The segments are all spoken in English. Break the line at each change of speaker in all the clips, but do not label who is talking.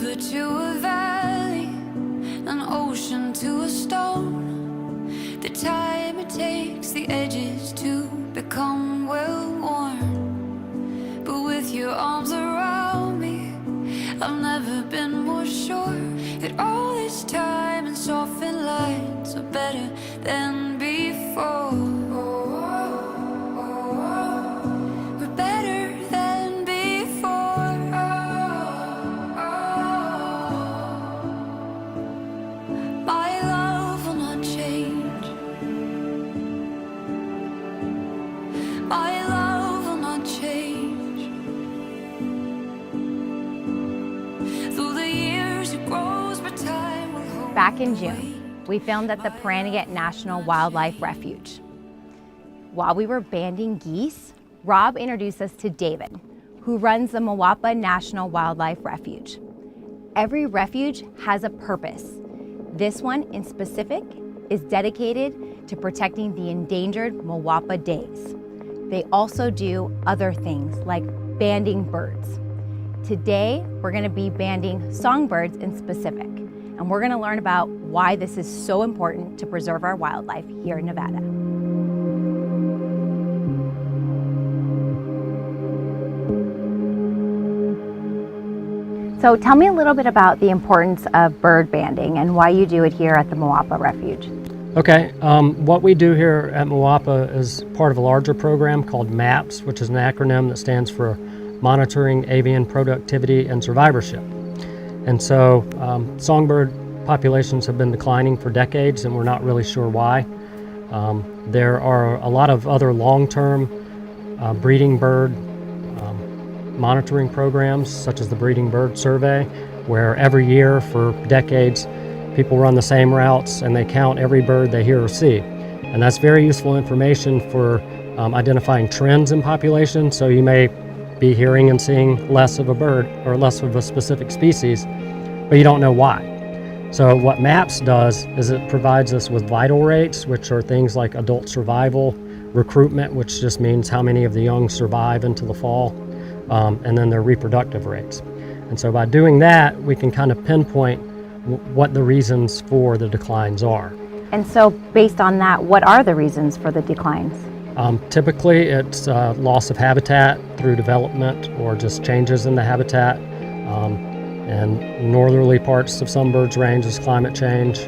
river to a valley, an ocean to a stone. The time it takes the edges to become well worn. But with your arms around me, I've never been more sure that all this time and softened lights are better than before. We're better than before. My love will not change. My love will not change. Through the years it grows, but time will hold.
Back in June, we filmed at the Pahranagat National Wildlife Refuge. While we were banding geese, Rob introduced us to David, who runs the Moapa National Wildlife Refuge. Every refuge has a purpose. This one in specific is dedicated to protecting the endangered Moapa Dace. They also do other things like banding birds. Today, we're going to be banding songbirds in specific, and we're going to learn about why this is so important to preserve our wildlife here in Nevada. So tell me a little bit about the importance of bird banding and why you do it here at the Moapa Refuge.
Okay, what we do here at Moapa is part of a larger program called MAPS, which is an acronym that stands for Monitoring Avian Productivity and Survivorship. And so songbird populations have been declining for decades, and we're not really sure why. There are a lot of other long-term breeding bird monitoring programs, such as the Breeding Bird Survey, where every year for decades people run the same routes and they count every bird they hear or see. And that's very useful information for identifying trends in population. So you may be hearing and seeing less of a bird or less of a specific species, but you don't know why. So what MAPS does is it provides us with vital rates, which are things like adult survival, recruitment, which just means how many of the young survive into the fall, and then their reproductive rates. And so by doing that, we can kind of pinpoint what the reasons for the declines are.
And so based on that, what are the reasons for the declines?
Typically it's loss of habitat through development or just changes in the habitat. And northerly parts of some birds' range is climate change.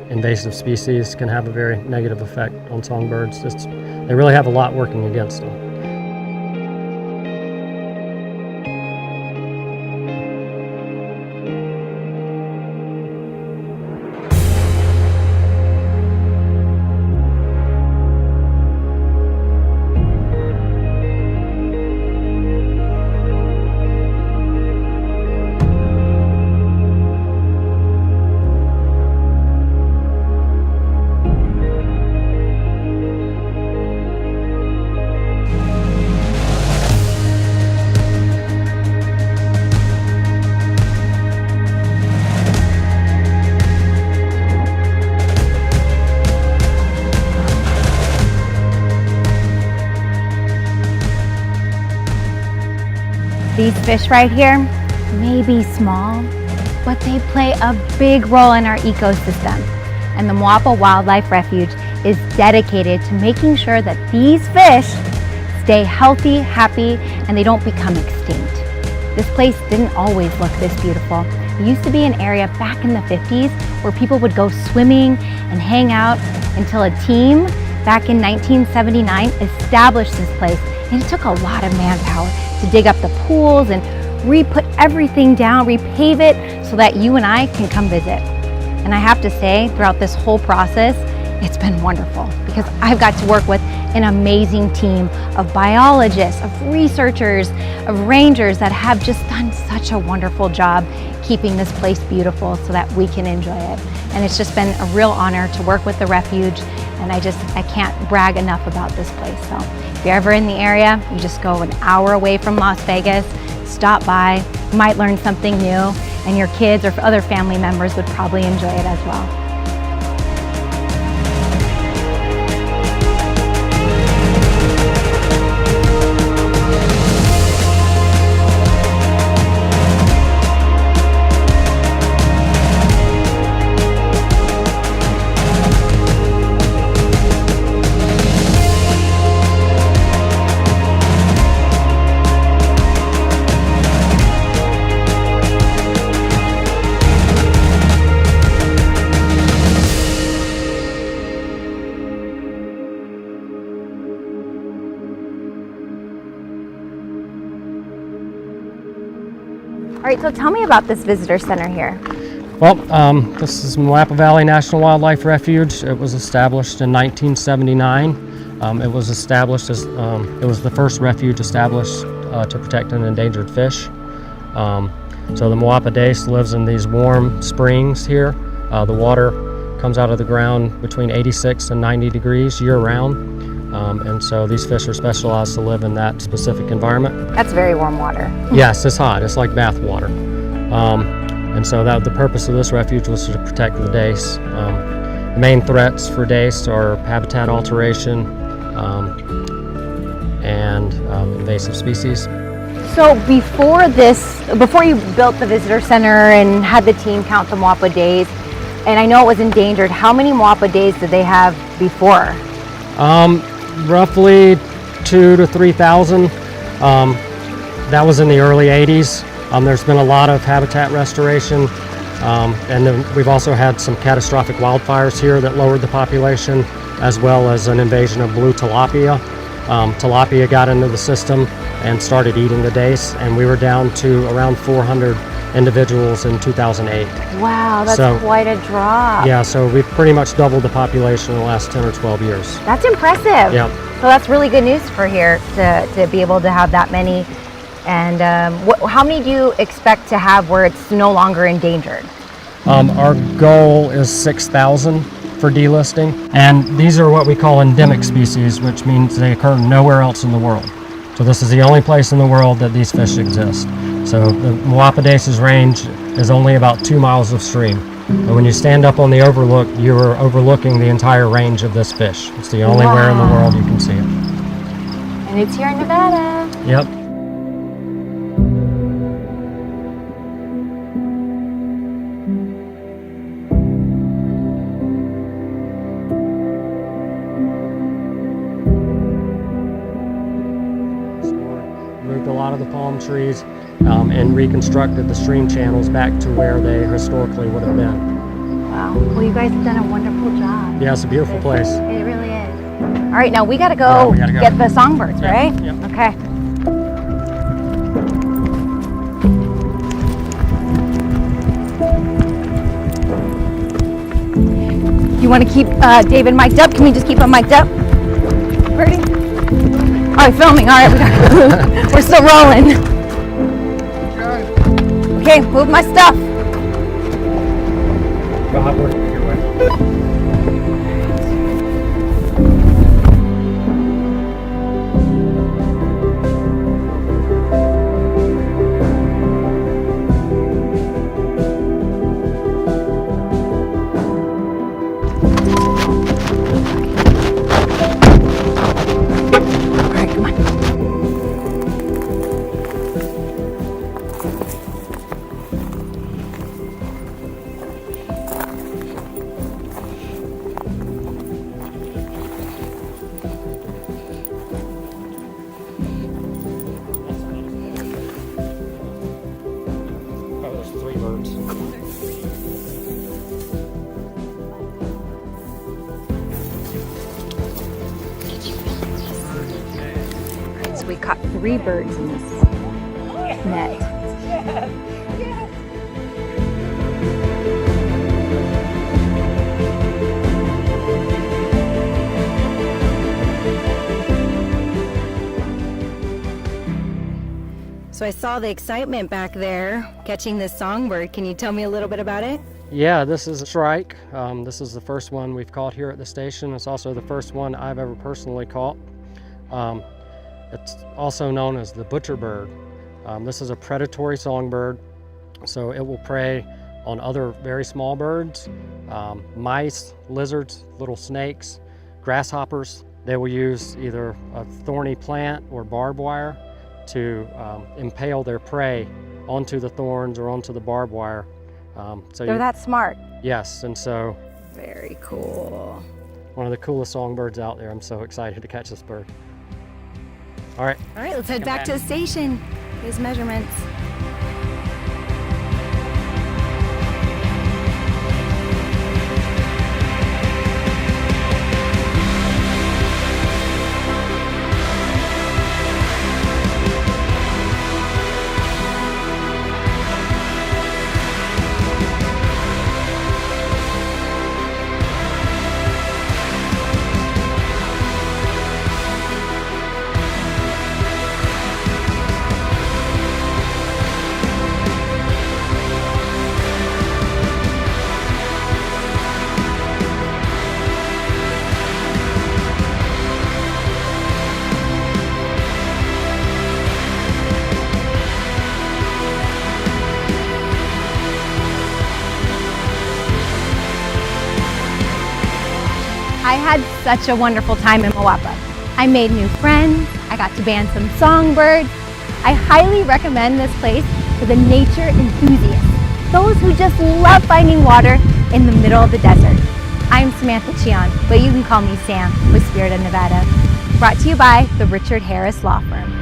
Invasive species can have a very negative effect on songbirds. They really have a lot working against them.
These fish right here may be small, but they play a big role in our ecosystem. And the Moapa Wildlife Refuge is dedicated to making sure that these fish stay healthy, happy, and they don't become extinct. This place didn't always look this beautiful. It used to be an area back in the 50s where people would go swimming and hang out until a team back in 1979 established this place. And it took a lot of manpower to dig up the pools and re-put everything down, repave it so that you and I can come visit. And I have to say, throughout this whole process, it's been wonderful because I've got to work with an amazing team of biologists, of researchers, of rangers that have just done such a wonderful job keeping this place beautiful so that we can enjoy it. And it's just been a real honor to work with the refuge, and I can't brag enough about this place. So if you're ever in the area, you just go an hour away from Las Vegas, stop by, you might learn something new, and your kids or other family members would probably enjoy it as well. All right, so tell me about this visitor center here.
Well, this is Moapa Valley National Wildlife Refuge. It was established in 1979. It was established as it was the first refuge established to protect an endangered fish. So the Moapa Dace lives in these warm springs here. The water comes out of the ground between 86 and 90 degrees year-round. And so these fish are specialized to live in that specific environment.
That's very warm water.
Yes, it's hot. It's like bath water. And so the purpose of this refuge was to protect the dace. The main threats for dace are habitat alteration and invasive species.
So before you built the visitor center and had the team count the Moapa Dace, and I know it was endangered, how many Moapa Dace did they have before?
Roughly 2,000 to 3,000. That was in the early 80s. There's been a lot of habitat restoration, and then we've also had some catastrophic wildfires here that lowered the population, as well as an invasion of blue tilapia. Tilapia got into the system and started eating the dace, and we were down to around 400 individuals in 2008.
Wow, that's quite a drop.
Yeah, so we've pretty much doubled the population in the last 10 or 12 years.
That's impressive.
Yeah.
So that's really good news for here to be able to have that many. And how many do you expect to have where it's no longer endangered?
Our goal is 6,000 for delisting. And these are what we call endemic species, which means they occur nowhere else in the world. So this is the only place in the world that these fish exist. So the Moapa Dace's range is only about 2 miles of stream. And when you stand up on the overlook, you are overlooking the entire range of this fish. It's the only where in the world you can see it.
And it's here in Nevada.
Yep. Moved a lot of the palm trees and reconstructed the stream channels back to where they historically would have been.
Wow. Well, you guys have done a wonderful job.
Yeah, it's a beautiful place.
It really is. All right, now we gotta go, get the songbirds, right?
Yep.
Okay. You want to keep David mic'd up? Can we just keep him mic'd up? Ready? All right, filming. All right, we're still rolling. Okay, move my stuff.
Go hop over your way.
All right, come on.
Oh, there's 3 birds.
All right, so we caught 3 birds in this net. So I saw the excitement back there catching this songbird. Can you tell me a little bit about it?
Yeah, this is a shrike. This is the first one we've caught here at the station. It's also the first one I've ever personally caught. It's also known as the butcher bird. This is a predatory songbird, so it will prey on other very small birds, mice, lizards, little snakes, grasshoppers. They will use either a thorny plant or barbed wire to impale their prey onto the thorns or onto the barbed wire.
They're that smart.
Yes, and so
Very cool.
one of the coolest songbirds out there. I'm so excited to catch this bird. All right.
All right, let's head back to the station. His measurements. I had such a wonderful time in Moapa. I made new friends, I got to band some songbirds. I highly recommend this place for the nature enthusiasts, those who just love finding water in the middle of the desert. I'm Samantha Chion, but you can call me Sam with Spirit of Nevada. Brought to you by the Richard Harris Law Firm.